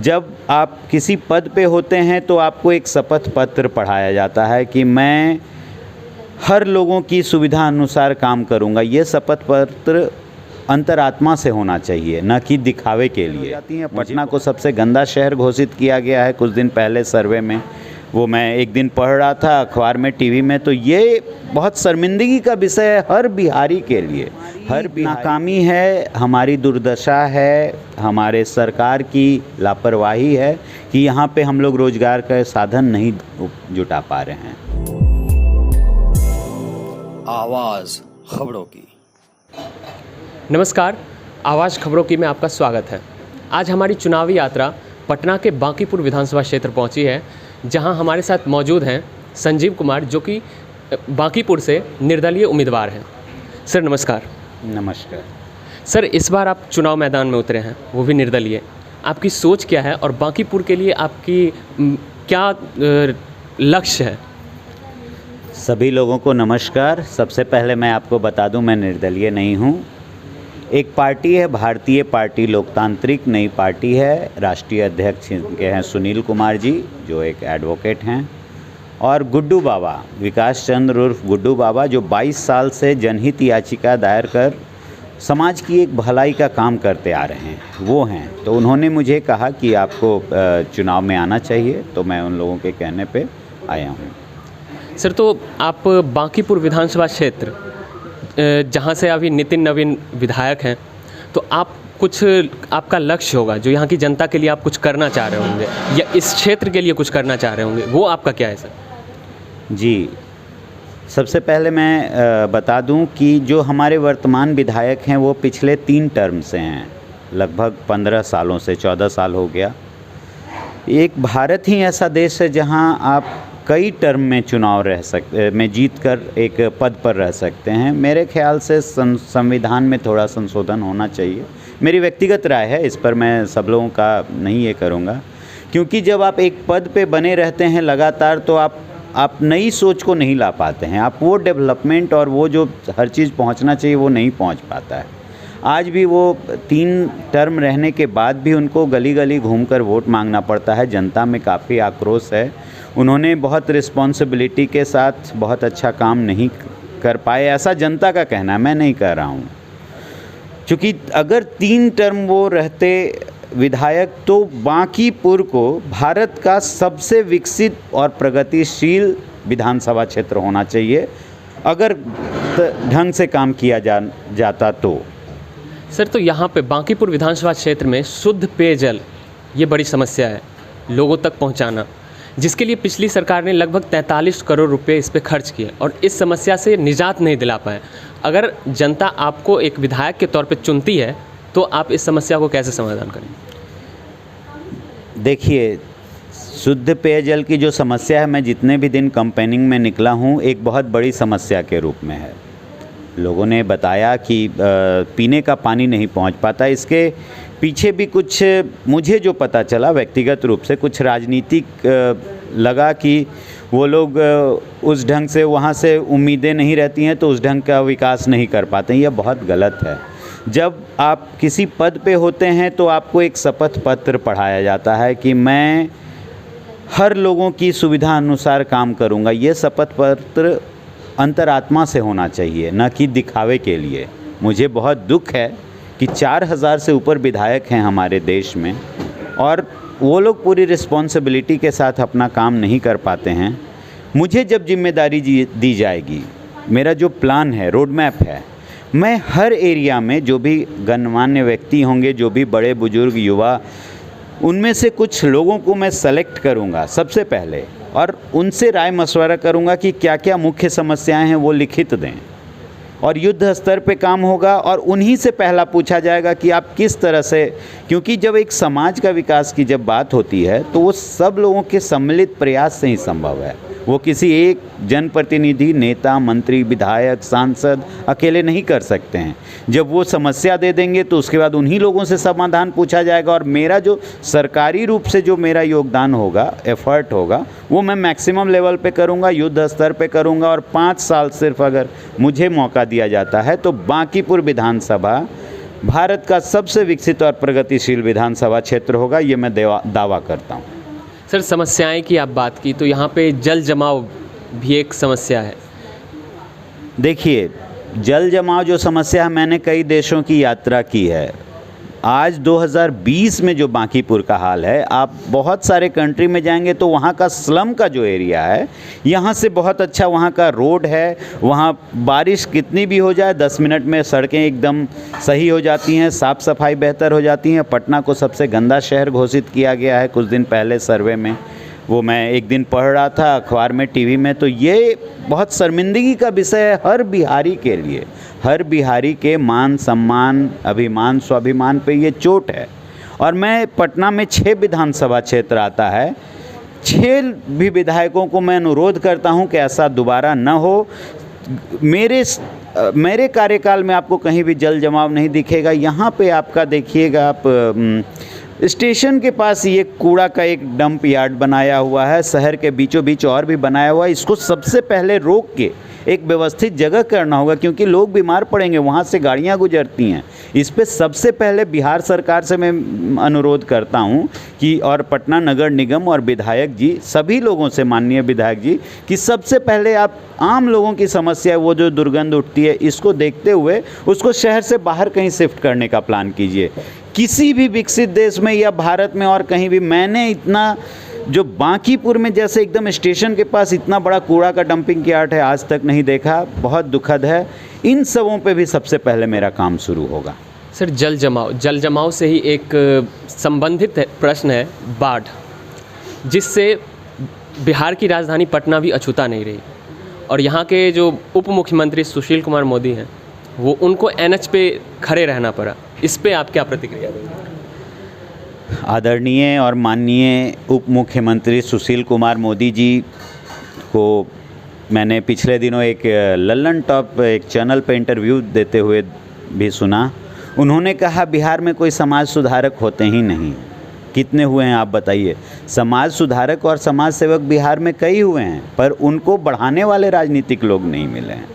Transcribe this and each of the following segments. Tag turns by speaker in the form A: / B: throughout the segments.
A: जब आप किसी पद पे होते हैं तो आपको एक शपथ पत्र पढ़ाया जाता है कि मैं हर लोगों की सुविधा अनुसार काम करूंगा। ये शपथ पत्र अंतरात्मा से होना चाहिए, न कि दिखावे के लिए। पटना को सबसे गंदा शहर घोषित किया गया है कुछ दिन पहले सर्वे में। वो मैं एक दिन पढ़ रहा था अखबार में, टीवी में, तो ये बहुत शर्मिंदगी का विषय है हर बिहारी के लिए। नाकामी है, हमारी दुर्दशा है, हमारे सरकार की लापरवाही है कि यहाँ पे हम लोग रोजगार का साधन नहीं जुटा पा रहे हैं।
B: आवाज़ खबरों की।
C: नमस्कार, आवाज़ खबरों की में आपका स्वागत है। आज हमारी चुनावी यात्रा पटना के बांकीपुर विधानसभा क्षेत्र पहुंची है, जहां हमारे साथ मौजूद हैं संजीव कुमार, जो कि बांकीपुर से निर्दलीय उम्मीदवार हैं। सर नमस्कार।
A: नमस्कार
C: सर, इस बार आप चुनाव मैदान में उतरे हैं, वो भी निर्दलीय। आपकी सोच क्या है और बांकीपुर के लिए आपकी क्या लक्ष्य है?
A: सभी लोगों को नमस्कार। सबसे पहले मैं आपको बता दूं, मैं निर्दलीय नहीं हूं। एक पार्टी है भारतीय पार्टी लोकतांत्रिक, नई पार्टी है। राष्ट्रीय अध्यक्ष के हैं सुनील कुमार जी, जो एक एडवोकेट हैं, और गुड्डू बाबा, विकास चंद्र उर्फ गुड्डू बाबा, जो 22 साल से जनहित याचिका दायर कर समाज की एक भलाई का काम करते आ रहे हैं, वो हैं। तो उन्होंने मुझे कहा कि आपको चुनाव में आना चाहिए, तो मैं उन लोगों के कहने पे आया हूँ।
C: सर, तो आप बांकीपुर विधानसभा क्षेत्र, जहां से अभी नितिन नवीन विधायक हैं, तो आप कुछ आपका लक्ष्य होगा जो यहाँ की जनता के लिए आप कुछ करना चाह रहे होंगे, या इस क्षेत्र के लिए कुछ करना चाह रहे होंगे, वो आपका क्या है सर?
A: जी, सबसे पहले मैं बता दूं कि जो हमारे वर्तमान विधायक हैं वो पिछले 3 टर्म से हैं, लगभग 15 सालों से, 14 साल हो गया। एक भारत ही ऐसा देश है जहां आप कई टर्म में चुनाव में जीत कर एक पद पर रह सकते हैं। मेरे ख्याल से संविधान में थोड़ा संशोधन होना चाहिए। मेरी व्यक्तिगत राय है, इस पर मैं सब लोगों का नहीं ये करूँगा, क्योंकि जब आप एक पद पे बने रहते हैं लगातार तो आप नई सोच को नहीं ला पाते हैं। आप वो डेवलपमेंट और वो जो हर चीज़ पहुंचना चाहिए वो नहीं पहुंच पाता है। आज भी वो 3 टर्म रहने के बाद भी उनको गली गली घूमकर वोट मांगना पड़ता है। जनता में काफ़ी आक्रोश है। उन्होंने बहुत रिस्पॉन्सिबिलिटी के साथ बहुत अच्छा काम नहीं कर पाए, ऐसा जनता का कहना है, मैं नहीं कह रहा हूँ। क्योंकि अगर 3 टर्म वो रहते विधायक तो बांकीपुर को भारत का सबसे विकसित और प्रगतिशील विधानसभा क्षेत्र होना चाहिए, अगर ढंग से काम किया जाता तो।
C: सर, तो यहाँ पे बांकीपुर विधानसभा क्षेत्र में शुद्ध पेयजल ये बड़ी समस्या है, लोगों तक पहुँचाना, जिसके लिए पिछली सरकार ने लगभग 43 करोड़ रुपए इस पे खर्च किए और इस समस्या से निजात नहीं दिला पाए। अगर जनता आपको एक विधायक के तौर पे चुनती है तो आप इस समस्या को कैसे समाधान करेंगे?
A: देखिए, शुद्ध पेयजल की जो समस्या है, मैं जितने भी दिन कैंपेनिंग में निकला हूँ, एक बहुत बड़ी समस्या के रूप में है। लोगों ने बताया कि पीने का पानी नहीं पहुँच पाता। इसके पीछे भी कुछ मुझे जो पता चला व्यक्तिगत रूप से, कुछ राजनीतिक लगा कि वो लोग उस ढंग से वहाँ से उम्मीदें नहीं रहती हैं तो उस ढंग का विकास नहीं कर पाते हैं। यह बहुत गलत है। जब आप किसी पद पे होते हैं तो आपको एक शपथ पत्र पढ़ाया जाता है कि मैं हर लोगों की सुविधा अनुसार काम करूँगा। ये शपथ पत्र अंतरात्मा से होना चाहिए, न कि दिखावे के लिए। मुझे बहुत दुख है कि 4000 से ऊपर विधायक हैं हमारे देश में और वो लोग पूरी रिस्पॉन्सिबिलिटी के साथ अपना काम नहीं कर पाते हैं। मुझे जब जिम्मेदारी दी जाएगी, मेरा जो प्लान है, रोड मैप है, मैं हर एरिया में जो भी गणमान्य व्यक्ति होंगे, जो भी बड़े बुजुर्ग युवा, उनमें से कुछ लोगों को मैं सेलेक्ट करूंगा सबसे पहले और उनसे राय मशवरा करूंगा कि क्या क्या मुख्य समस्याएं हैं वो लिखित दें, और युद्ध स्तर पे काम होगा और उन्हीं से पहला पूछा जाएगा कि आप किस तरह से, क्योंकि जब एक समाज का विकास की जब बात होती है तो वो सब लोगों के सम्मिलित प्रयास से ही संभव है। वो किसी एक जनप्रतिनिधि, नेता, मंत्री, विधायक, सांसद अकेले नहीं कर सकते हैं। जब वो समस्या दे देंगे तो उसके बाद उन्हीं लोगों से समाधान पूछा जाएगा और मेरा जो सरकारी रूप से जो मेरा योगदान होगा, एफर्ट होगा, वो मैं मैक्सिमम लेवल पे करूँगा, युद्ध स्तर पे करूँगा। और 5 साल सिर्फ अगर मुझे मौका दिया जाता है तो बांकीपुर विधानसभा भारत का सबसे विकसित और प्रगतिशील विधानसभा क्षेत्र होगा, ये मैं दावा करता हूँ।
C: सर, समस्याएं की आप बात की तो यहाँ पे जल जमाव भी एक समस्या है।
A: देखिए, जल जमाव जो समस्या है, मैंने कई देशों की यात्रा की है। आज 2020 में जो बांकीपुर का हाल है, आप बहुत सारे कंट्री में जाएंगे तो वहाँ का स्लम का जो एरिया है, यहाँ से बहुत अच्छा वहाँ का रोड है। वहाँ बारिश कितनी भी हो जाए 10 मिनट में सड़कें एकदम सही हो जाती हैं, साफ़ सफाई बेहतर हो जाती हैं। पटना को सबसे गंदा शहर घोषित किया गया है कुछ दिन पहले सर्वे में, वो मैं एक दिन पढ़ रहा था अखबार में, टीवी में। तो ये बहुत शर्मिंदगी का विषय है हर बिहारी के लिए। हर बिहारी के मान सम्मान, अभिमान, स्वाभिमान पे ये चोट है। और मैं पटना में 6 विधानसभा क्षेत्र आता है, 6 भी विधायकों को मैं अनुरोध करता हूं कि ऐसा दोबारा न हो। मेरे कार्यकाल में आपको कहीं भी जल जमाव नहीं दिखेगा। यहाँ पे आपका देखिएगा, आप स्टेशन के पास ये कूड़ा का एक डंप यार्ड बनाया हुआ है, शहर के बीचों बीच और भी बनाया हुआ है। इसको सबसे पहले रोक के एक व्यवस्थित जगह करना होगा, क्योंकि लोग बीमार पड़ेंगे, वहाँ से गाड़ियाँ गुजरती हैं। इस पे सबसे पहले बिहार सरकार से मैं अनुरोध करता हूँ कि, और पटना नगर निगम और विधायक जी, सभी लोगों से, माननीय विधायक जी, कि सबसे पहले आप आम लोगों की समस्या है, वो जो दुर्गंध उठती है, इसको देखते हुए उसको शहर से बाहर कहीं शिफ्ट करने का प्लान कीजिए। किसी भी विकसित देश में या भारत में और कहीं भी मैंने इतना, जो बांकीपुर में जैसे एकदम स्टेशन के पास इतना बड़ा कूड़ा का डंपिंग यार्ड है, आज तक नहीं देखा। बहुत दुखद है। इन सबों पे भी सबसे पहले मेरा काम शुरू होगा।
C: सर, जल जमाव से ही एक संबंधित प्रश्न है बाढ़, जिससे बिहार की राजधानी पटना भी अछूता नहीं रही। और यहाँ के जो उप मुख्यमंत्री सुशील कुमार मोदी हैं, वो उनको NH पे खड़े रहना पड़ा। इस पे आप क्या प्रतिक्रिया देंगे?
A: आदरणीय और माननीय उप मुख्यमंत्री सुशील कुमार मोदी जी को मैंने पिछले दिनों एक लल्लन टॉप एक चैनल पे इंटरव्यू देते हुए भी सुना। उन्होंने कहा बिहार में कोई समाज सुधारक होते ही नहीं। कितने हुए हैं आप बताइए? समाज सुधारक और समाज सेवक बिहार में कई हुए हैं, पर उनको बढ़ाने वाले राजनीतिक लोग नहीं मिले हैं।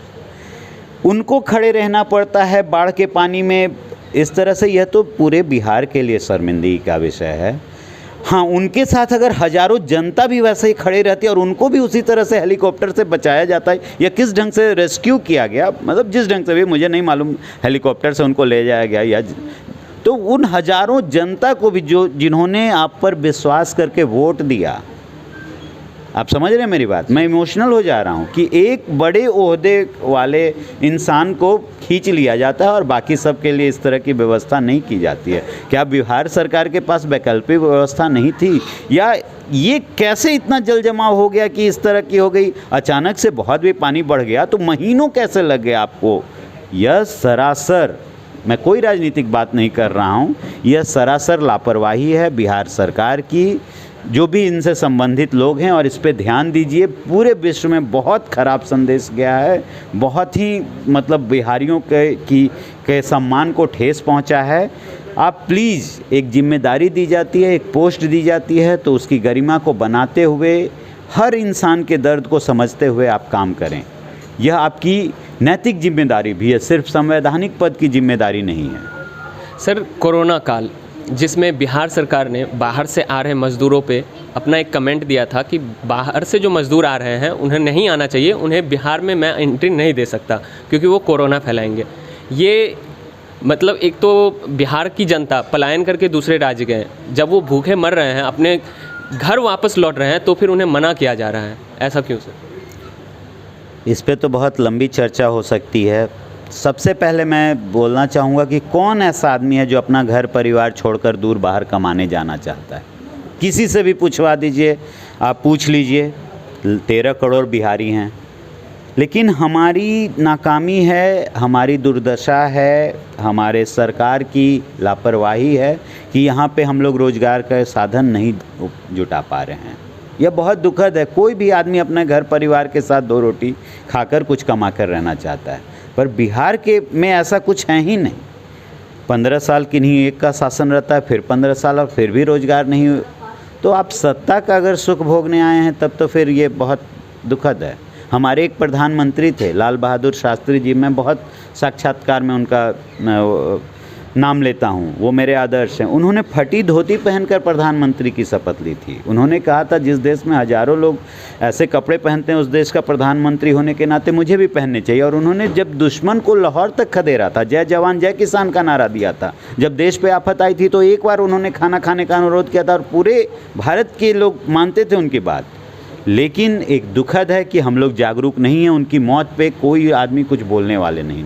A: उनको खड़े रहना पड़ता है बाढ़ के पानी में इस तरह से। यह तो पूरे बिहार के लिए शर्मिंदगी का विषय है। हाँ, उनके साथ अगर हजारों जनता भी वैसे ही खड़े रहती है और उनको भी उसी तरह से हेलीकॉप्टर से बचाया जाता है, या किस ढंग से रेस्क्यू किया गया, मतलब जिस ढंग से भी, मुझे नहीं मालूम, हेलीकॉप्टर से उनको ले जाया गया या, तो उन हजारों जनता को भी जिन्होंने आप पर विश्वास करके वोट दिया, आप समझ रहे हैं मेरी बात? मैं इमोशनल हो जा रहा हूँ कि एक बड़े ओहदे वाले इंसान को खींच लिया जाता है और बाकी सब के लिए इस तरह की व्यवस्था नहीं की जाती है। क्या बिहार सरकार के पास वैकल्पिक व्यवस्था नहीं थी, या ये कैसे इतना जल जमाव हो गया कि इस तरह की हो गई? अचानक से बहुत भी पानी बढ़ गया तो महीनों कैसे लग गए आपको? यह सरासर, मैं कोई राजनीतिक बात नहीं कर रहा हूँ, यह सरासर लापरवाही है बिहार सरकार की। जो भी इनसे संबंधित लोग हैं, और इस पे ध्यान दीजिए। पूरे विश्व में बहुत ख़राब संदेश गया है, बहुत ही मतलब बिहारियों के सम्मान को ठेस पहुंचा है। आप प्लीज़, एक जिम्मेदारी दी जाती है, एक पोस्ट दी जाती है, तो उसकी गरिमा को बनाते हुए, हर इंसान के दर्द को समझते हुए आप काम करें। यह आपकी नैतिक जिम्मेदारी भी है, सिर्फ संवैधानिक पद की जिम्मेदारी नहीं है।
C: सर, कोरोना काल, जिसमें बिहार सरकार ने बाहर से आ रहे मज़दूरों पे अपना एक कमेंट दिया था कि बाहर से जो मज़दूर आ रहे हैं उन्हें नहीं आना चाहिए, उन्हें बिहार में मैं एंट्री नहीं दे सकता क्योंकि वो कोरोना फैलाएंगे। ये मतलब एक तो बिहार की जनता पलायन करके दूसरे राज्य गए, जब वो भूखे मर रहे हैं, अपने घर वापस लौट रहे हैं, तो फिर उन्हें मना किया जा रहा है। ऐसा क्यों सर?
A: इस पे तो बहुत लंबी चर्चा हो सकती है। सबसे पहले मैं बोलना चाहूँगा कि कौन ऐसा आदमी है जो अपना घर परिवार छोड़कर दूर बाहर कमाने जाना चाहता है? किसी से भी पूछवा दीजिए, आप पूछ लीजिए, 13 करोड़ बिहारी हैं। लेकिन हमारी नाकामी है, हमारी दुर्दशा है, हमारे सरकार की लापरवाही है कि यहाँ पे हम लोग रोज़गार का साधन नहीं जुटा पा रहे हैं। यह बहुत दुखद है। कोई भी आदमी अपने घर परिवार के साथ 2 रोटी खाकर कुछ कमा कर रहना चाहता है, पर बिहार के में ऐसा कुछ है ही नहीं। 15 साल किन्हीं एक का शासन रहता है, फिर 15 साल, और फिर भी रोज़गार नहीं। तो आप सत्ता का अगर सुख भोगने आए हैं तब तो फिर ये बहुत दुखद है। हमारे एक प्रधानमंत्री थे, लाल बहादुर शास्त्री जी, मैं बहुत साक्षात्कार में उनका नाम लेता हूँ, वो मेरे आदर्श हैं। उन्होंने फटी धोती पहनकर प्रधानमंत्री की शपथ ली थी। उन्होंने कहा था जिस देश में हज़ारों लोग ऐसे कपड़े पहनते हैं उस देश का प्रधानमंत्री होने के नाते मुझे भी पहनने चाहिए। और उन्होंने जब दुश्मन को लाहौर तक खदेड़ा था, जय जवान जय किसान का नारा दिया था, जब देश पे आफत आई थी तो एक बार उन्होंने खाना खाने का अनुरोध किया था और पूरे भारत के लोग मानते थे उनकी बात। लेकिन एक दुखद है कि हम लोग जागरूक नहीं हैं, उनकी मौत पे कोई आदमी कुछ बोलने वाले नहीं।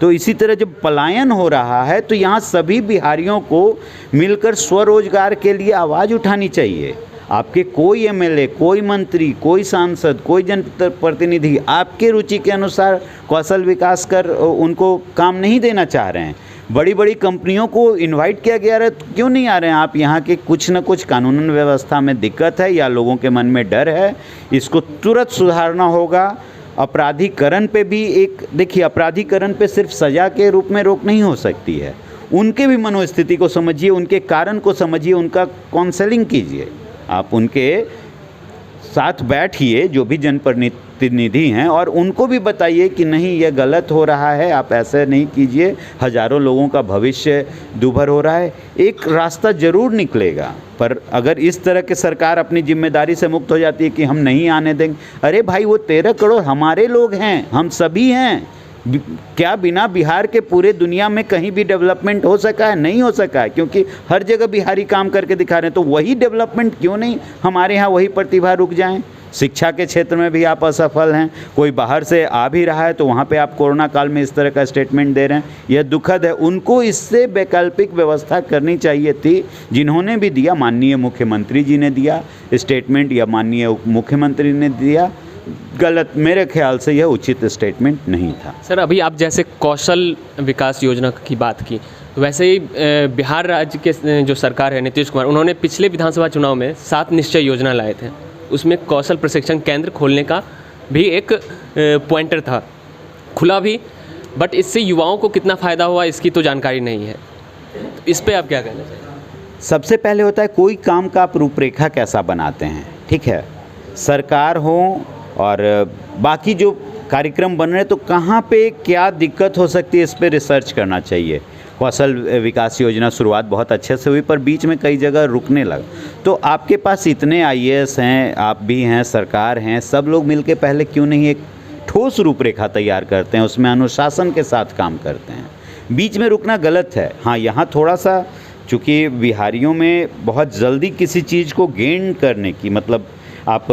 A: तो इसी तरह जब पलायन हो रहा है तो यहाँ सभी बिहारियों को मिलकर स्वरोजगार के लिए आवाज़ उठानी चाहिए। आपके कोई एमएलए, कोई मंत्री, कोई सांसद, कोई जनप्रतिनिधि आपके रुचि के अनुसार कौशल विकास कर उनको काम नहीं देना चाह रहे हैं। बड़ी बड़ी कंपनियों को इनवाइट किया गया है, क्यों नहीं आ रहे हैं आप? यहाँ के कुछ न कुछ कानून व्यवस्था में दिक्कत है या लोगों के मन में डर है, इसको तुरंत सुधारना होगा। अपराधीकरण पे भी एक देखिए, अपराधीकरण पे सिर्फ सज़ा के रूप में रोक नहीं हो सकती है। उनके भी मनोस्थिति को समझिए, उनके कारण को समझिए, उनका काउंसलिंग कीजिए। आप उनके साथ बैठिए जो भी जनप्रतिनिधि हैं और उनको भी बताइए कि नहीं ये गलत हो रहा है, आप ऐसे नहीं कीजिए, हज़ारों लोगों का भविष्य दूभर हो रहा है। एक रास्ता ज़रूर निकलेगा। पर अगर इस तरह के सरकार अपनी जिम्मेदारी से मुक्त हो जाती है कि हम नहीं आने देंगे, अरे भाई वो 13 करोड़ हमारे लोग हैं, हम सभी हैं। क्या बिना बिहार के पूरे दुनिया में कहीं भी डेवलपमेंट हो सका है? नहीं हो सका है, क्योंकि हर जगह बिहारी काम करके दिखा रहे हैं। तो वही डेवलपमेंट क्यों नहीं हमारे यहाँ वही प्रतिभा रुक जाएं? शिक्षा के क्षेत्र में भी आप असफल हैं, कोई बाहर से आ भी रहा है तो वहाँ पे आप कोरोना काल में इस तरह का स्टेटमेंट दे रहे हैं, यह दुखद है। उनको इससे वैकल्पिक व्यवस्था करनी चाहिए थी, जिन्होंने भी दिया, माननीय मुख्यमंत्री जी ने दिया स्टेटमेंट या माननीय उप मुख्यमंत्री ने दिया, गलत, मेरे ख्याल से यह उचित स्टेटमेंट नहीं था।
C: सर, अभी आप जैसे कौशल विकास योजना की बात की, तो वैसे ही बिहार राज्य के जो सरकार है नीतीश कुमार, उन्होंने पिछले विधानसभा चुनाव में 7 निश्चय योजना लाए थे। उसमें कौशल प्रशिक्षण केंद्र खोलने का भी एक पॉइंटर था, खुला भी, बट इससे युवाओं को कितना फ़ायदा हुआ इसकी तो जानकारी नहीं है। इस पे आप क्या कहना चाहिए?
A: सबसे पहले होता है कोई काम का आप रूपरेखा कैसा बनाते हैं। ठीक है, सरकार हो और बाकी जो कार्यक्रम बन रहे हैं तो कहाँ पे क्या दिक्कत हो सकती है इस पे रिसर्च करना चाहिए। कौशल विकास योजना शुरुआत बहुत अच्छे से हुई पर बीच में कई जगह रुकने लगा। तो आपके पास इतने आईएएस हैं, आप भी हैं, सरकार हैं, सब लोग मिलके पहले क्यों नहीं एक ठोस रूपरेखा तैयार करते हैं, उसमें अनुशासन के साथ काम करते हैं। बीच में रुकना गलत है। हाँ, यहाँ थोड़ा सा चूँकि बिहारियों में बहुत जल्दी किसी चीज़ को गेन करने की मतलब आप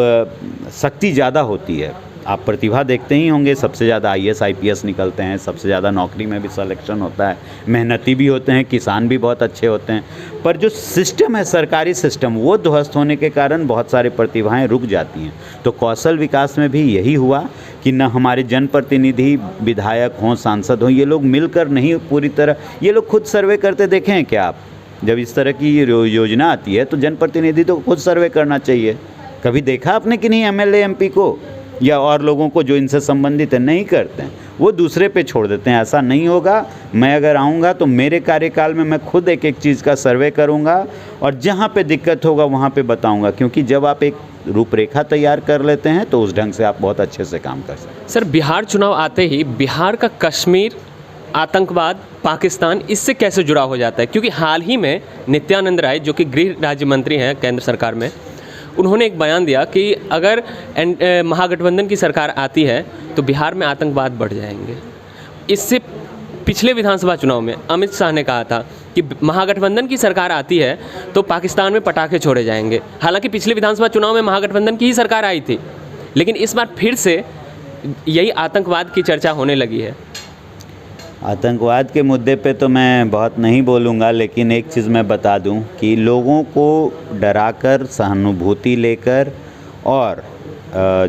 A: शक्ति ज़्यादा होती है। आप प्रतिभा देखते ही होंगे, सबसे ज़्यादा आईएएस आईपीएस निकलते हैं, सबसे ज़्यादा नौकरी में भी सिलेक्शन होता है, मेहनती भी होते हैं, किसान भी बहुत अच्छे होते हैं। पर जो सिस्टम है, सरकारी सिस्टम, वो ध्वस्त होने के कारण बहुत सारी प्रतिभाएं रुक जाती हैं। तो कौशल विकास में भी यही हुआ कि न हमारे जनप्रतिनिधि, विधायक हों, सांसद हों, ये लोग मिलकर नहीं पूरी तरह, ये लोग खुद सर्वे करते देखे हैं क्या आप? जब इस तरह की योजना आती है तो जनप्रतिनिधि तो खुद सर्वे करना चाहिए। कभी देखा आपने कि नहीं एमएलए एमपी को या और लोगों को जो इनसे संबंधित है? नहीं करते हैं, वो दूसरे पे छोड़ देते हैं। ऐसा नहीं होगा। मैं अगर आऊँगा तो मेरे कार्यकाल में मैं खुद एक एक चीज़ का सर्वे करूँगा और जहाँ पे दिक्कत होगा वहाँ पे बताऊँगा, क्योंकि जब आप एक रूपरेखा तैयार कर लेते हैं तो उस ढंग से आप बहुत अच्छे से काम कर सकते हैं।
C: सर, बिहार चुनाव आते ही बिहार का कश्मीर, आतंकवाद, पाकिस्तान, इससे कैसे जुड़ा हो जाता है? क्योंकि हाल ही में नित्यानंद राय जो कि गृह राज्य मंत्री हैं केंद्र सरकार में, उन्होंने एक बयान दिया कि अगर महागठबंधन की सरकार आती है तो बिहार में आतंकवाद बढ़ जाएंगे। इससे पिछले विधानसभा चुनाव में अमित शाह ने कहा था कि महागठबंधन की सरकार आती है तो पाकिस्तान में पटाखे छोड़े जाएंगे। हालांकि पिछले विधानसभा चुनाव में महागठबंधन की ही सरकार आई थी, लेकिन इस बार फिर से यही आतंकवाद की चर्चा होने लगी है।
A: आतंकवाद के मुद्दे पे तो मैं बहुत नहीं बोलूँगा, लेकिन एक चीज़ मैं बता दूं कि लोगों को डराकर, सहानुभूति लेकर और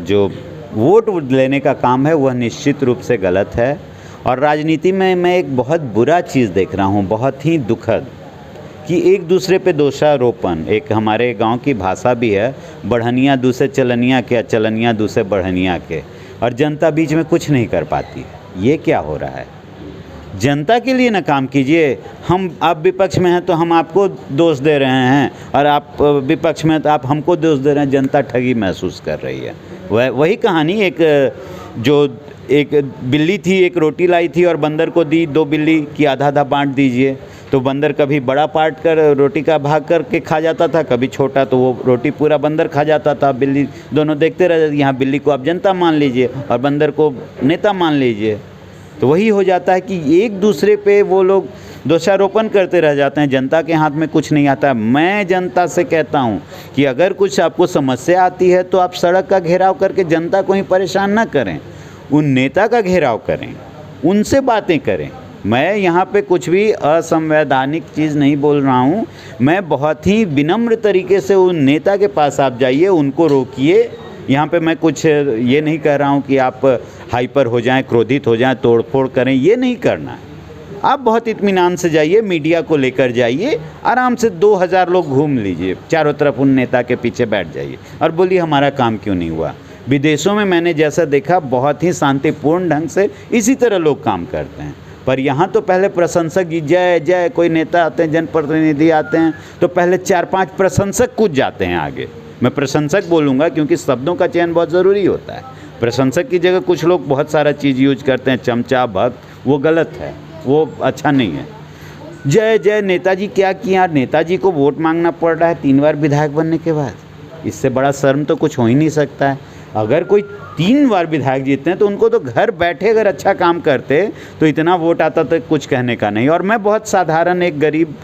A: जो वोट लेने का काम है वह निश्चित रूप से गलत है। और राजनीति में मैं एक बहुत बुरा चीज़ देख रहा हूँ, बहुत ही दुखद, कि एक दूसरे पे दोषारोपण। एक हमारे गांव की भाषा भी है, बढ़निया दूसरे चलनिया के, चलनिया दूसरे बढ़निया के, और जनता बीच में कुछ नहीं कर पाती। ये क्या हो रहा है? जनता के लिए ना काम कीजिए। आप विपक्ष में हैं तो हम आपको दोष दे रहे हैं, और आप विपक्ष में तो आप हमको दोष दे रहे हैं। जनता ठगी महसूस कर रही है। वही कहानी, एक बिल्ली थी, एक रोटी लाई थी और बंदर को दी, 2 बिल्ली की आधा आधा बांट दीजिए। तो बंदर कभी बड़ा पार्ट कर रोटी का भाग करके खा जाता था, कभी छोटा, तो वो रोटी पूरा बंदर खा जाता था। बिल्ली दोनों देखते रह जाते, यहाँ बिल्ली को आप जनता मान लीजिए और बंदर को नेता मान लीजिए। तो वही हो जाता है कि एक दूसरे पे वो लोग दोषारोपण करते रह जाते हैं। जनता के हाथ में कुछ नहीं आता है। मैं जनता से कहता हूँ कि अगर कुछ आपको समस्या आती है तो आप सड़क का घेराव करके जनता को ही परेशान ना करें, उन नेता का घेराव करें, उनसे बातें करें। मैं यहाँ पे कुछ भी असंवैधानिक चीज़ नहीं बोल रहा हूँ। मैं बहुत ही विनम्र तरीके से उन नेता के पास आप जाइए, उनको रोकिए। यहाँ पे मैं कुछ ये नहीं कह रहा हूँ कि आप हाइपर हो जाएं, क्रोधित हो जाएं, तोड़फोड़ करें, ये नहीं करना है। आप बहुत इत्मीनान से जाइए, मीडिया को लेकर जाइए, आराम से 2000 लोग घूम लीजिए, चारों तरफ उन नेता के पीछे बैठ जाइए और बोलिए हमारा काम क्यों नहीं हुआ। विदेशों में मैंने जैसा देखा बहुत ही शांतिपूर्ण ढंग से इसी तरह लोग काम करते हैं। पर यहाँ तो पहले प्रशंसक जय जय, कोई नेता आते हैं, जनप्रतिनिधि आते हैं तो पहले 4-5 प्रशंसक कूद जाते हैं आगे। मैं प्रशंसक बोलूँगा क्योंकि शब्दों का चयन बहुत ज़रूरी होता है। प्रशंसक की जगह कुछ लोग बहुत सारा चीज़ यूज करते हैं, चमचा भक्त, वो गलत है, वो अच्छा नहीं है। जय जय नेताजी क्या किया, नेताजी को वोट मांगना पड़ रहा है 3 बार विधायक बनने के बाद। इससे बड़ा शर्म तो कुछ हो ही नहीं सकता है। अगर कोई 3 बार विधायक जीतते हैं तो उनको तो घर बैठे अगर अच्छा काम करते तो इतना वोट आता तो कुछ कहने का नहीं। और मैं बहुत साधारण एक गरीब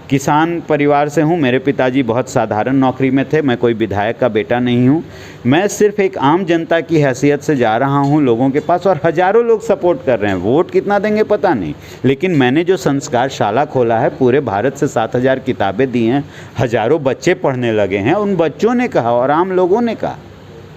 A: किसान परिवार से हूँ। मेरे पिताजी बहुत साधारण नौकरी में थे। मैं कोई विधायक का बेटा नहीं हूँ। मैं सिर्फ एक आम जनता की हैसियत से जा रहा हूँ लोगों के पास, और हज़ारों लोग सपोर्ट कर रहे हैं। वोट कितना देंगे पता नहीं, लेकिन मैंने जो संस्कार शाला खोला है, पूरे भारत से 7000 किताबें दी हैं, हज़ारों बच्चे पढ़ने लगे हैं। उन बच्चों ने कहा और आम लोगों ने कहा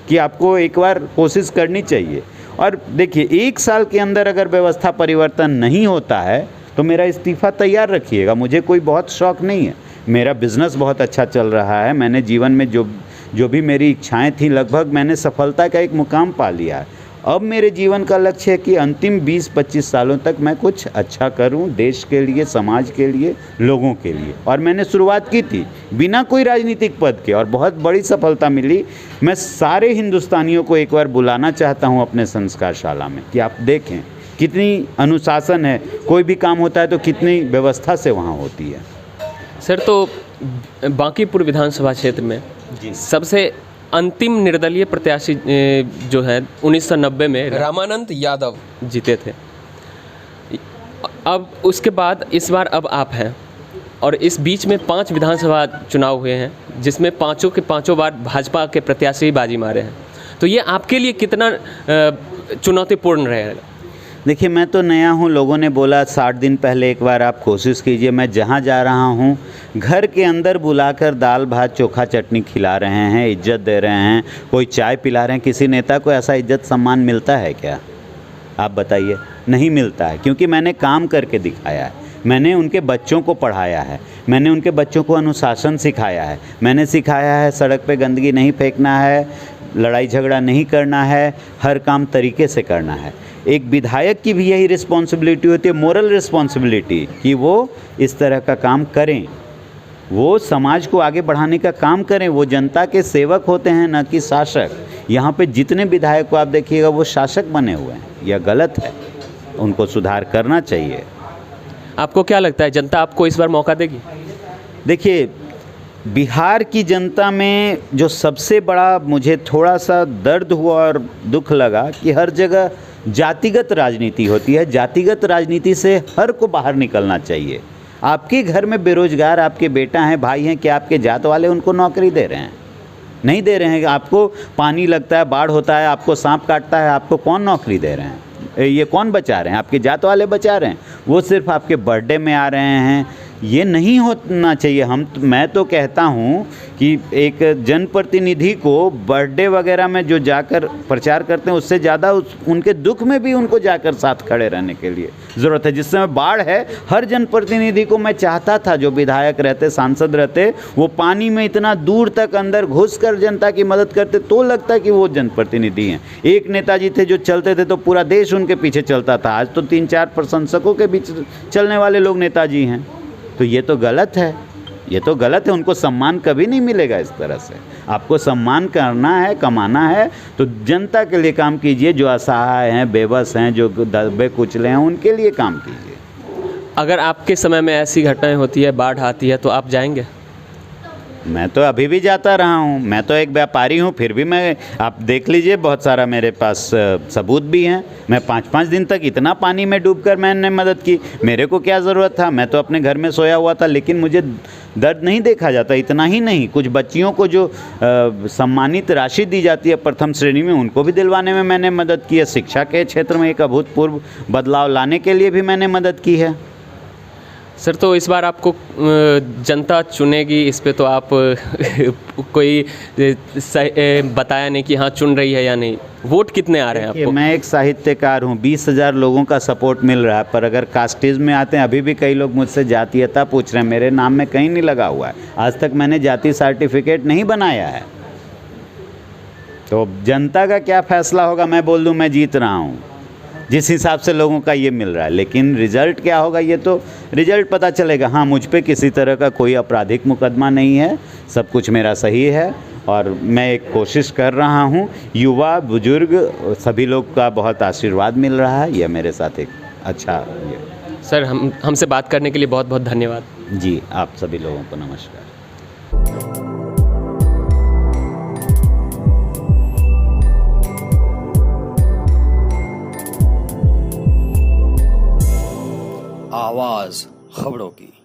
A: कि आपको एक बार कोशिश करनी चाहिए। और देखिए, 1 साल के अंदर अगर व्यवस्था परिवर्तन नहीं होता है तो मेरा इस्तीफ़ा तैयार रखिएगा। मुझे कोई बहुत शौक़ नहीं है। मेरा बिज़नेस बहुत अच्छा चल रहा है। मैंने जीवन में जो भी मेरी इच्छाएं थी, लगभग मैंने सफलता का एक मुकाम पा लिया है। अब मेरे जीवन का लक्ष्य है कि अंतिम 20-25 सालों तक मैं कुछ अच्छा करूं, देश के लिए, समाज के लिए, लोगों के लिए। और मैंने शुरुआत की थी बिना कोई राजनीतिक पद के और बहुत बड़ी सफलता मिली। मैं सारे हिंदुस्तानियों को एक बार बुलाना चाहता हूं अपने संस्कार शाला में कि आप देखें कितनी अनुशासन है। कोई भी काम होता है तो कितनी व्यवस्था से वहाँ होती है।
C: सर, तो बांकीपुर विधानसभा क्षेत्र में सबसे अंतिम निर्दलीय प्रत्याशी जो है 1990 में
B: रामानंद यादव
C: जीते थे। अब उसके बाद इस बार अब आप हैं, और इस बीच में 5 विधानसभा चुनाव हुए हैं जिसमें पाँचों के पाँचों बार भाजपा के प्रत्याशी ही बाजी मारे हैं। तो ये आपके लिए कितना चुनौतीपूर्ण रहेगा?
A: देखिए, मैं तो नया हूँ। लोगों ने बोला 60 दिन पहले एक बार आप कोशिश कीजिए। मैं जहाँ जा रहा हूँ घर के अंदर बुलाकर दाल भात चोखा चटनी खिला रहे हैं, इज्जत दे रहे हैं, कोई चाय पिला रहे हैं। किसी नेता को ऐसा इज्जत सम्मान मिलता है क्या? आप बताइए। नहीं मिलता है, क्योंकि मैंने काम करके दिखाया है। मैंने उनके बच्चों को पढ़ाया है, मैंने उनके बच्चों को अनुशासन सिखाया है, मैंने सिखाया है सड़क पे गंदगी नहीं फेंकना है, लड़ाई झगड़ा नहीं करना है, हर काम तरीके से करना है। एक विधायक की भी यही रिस्पॉन्सिबिलिटी होती है, मोरल रिस्पॉन्सिबिलिटी, कि वो इस तरह का काम करें, वो समाज को आगे बढ़ाने का काम करें। वो जनता के सेवक होते हैं, न कि शासक। यहाँ पे जितने विधायक को आप देखिएगा वो शासक बने हुए हैं। यह गलत है, उनको सुधार करना चाहिए।
C: आपको क्या लगता है, जनता आपको इस बार मौका देगी?
A: देखिए, बिहार की जनता में जो सबसे बड़ा मुझे थोड़ा सा दर्द हुआ और दुख लगा कि हर जगह जातिगत राजनीति होती है। जातिगत राजनीति से हर को बाहर निकलना चाहिए। आपके घर में बेरोजगार आपके बेटा हैं, भाई हैं, क्या आपके जात वाले उनको नौकरी दे रहे हैं? नहीं दे रहे हैं। आपको पानी लगता है, बाढ़ होता है, आपको सांप काटता है, आपको कौन नौकरी दे रहे हैं? ये कौन बचा रहे हैं? आपके जात वाले बचा रहे हैं। वो सिर्फ आपके बर्थडे में आ रहे हैं। ये नहीं होना चाहिए। मैं तो कहता हूँ कि एक जनप्रतिनिधि को बर्थडे वगैरह में जो जाकर प्रचार करते हैं, उससे ज़्यादा उनके दुख में भी उनको जाकर साथ खड़े रहने के लिए ज़रूरत है। जिस समय बाढ़ है, हर जनप्रतिनिधि को मैं चाहता था, जो विधायक रहते, सांसद रहते, वो पानी में इतना दूर तक अंदर घुसकर जनता की मदद करते, तो लगता है कि वो जनप्रतिनिधि हैं। एक नेताजी थे जो चलते थे तो पूरा देश उनके पीछे चलता था। आज तो 3-4 प्रशंसकों के बीच चलने वाले लोग नेताजी हैं। तो ये तो गलत है, ये तो गलत है। उनको सम्मान कभी नहीं मिलेगा इस तरह से। आपको सम्मान करना है, कमाना है, तो जनता के लिए काम कीजिए। जो असहाय हैं, बेबस हैं, जो दबे कुचले हैं, उनके लिए काम कीजिए।
C: अगर आपके समय में ऐसी घटनाएं होती है, बाढ़ आती है, तो आप जाएंगे?
A: मैं तो अभी भी जाता रहा हूँ। मैं तो एक व्यापारी हूँ, फिर भी मैं, आप देख लीजिए, बहुत सारा मेरे पास सबूत भी हैं। मैं 5-5 दिन तक इतना पानी में डूबकर मैंने मदद की। मेरे को क्या ज़रूरत था, मैं तो अपने घर में सोया हुआ था, लेकिन मुझे दर्द नहीं देखा जाता। इतना ही नहीं, कुछ बच्चियों को जो सम्मानित राशि दी जाती है प्रथम श्रेणी में, उनको भी दिलवाने में मैंने मदद की है। शिक्षा के क्षेत्र में एक अभूतपूर्व बदलाव लाने के लिए भी मैंने मदद की है।
C: सर, तो इस बार आपको जनता चुनेगी, इस पे तो आप कोई बताया नहीं कि हाँ चुन रही है या नहीं। वोट कितने आ रहे हैं आपको?
A: मैं एक साहित्यकार हूँ, 20,000 लोगों का सपोर्ट मिल रहा है, पर अगर कास्टिज़म में आते हैं, अभी भी कई लोग मुझसे जातीयता पूछ रहे हैं। मेरे नाम में कहीं नहीं लगा हुआ है, आज तक मैंने जाति सर्टिफिकेट नहीं बनाया है। तो जनता का क्या फैसला होगा, मैं बोल दूँ मैं जीत रहा हूँ, जिस हिसाब से लोगों का ये मिल रहा है। लेकिन रिज़ल्ट क्या होगा, ये तो रिज़ल्ट पता चलेगा। हाँ, मुझ पे किसी तरह का कोई आपराधिक मुकदमा नहीं है, सब कुछ मेरा सही है, और मैं एक कोशिश कर रहा हूँ। युवा, बुजुर्ग, सभी लोग का बहुत आशीर्वाद मिल रहा है। यह मेरे साथ एक अच्छा ये।
C: सर, हमसे बात करने के लिए बहुत बहुत धन्यवाद।
A: जी, आप सभी लोगों को नमस्कार।
B: आवाज खबरों की।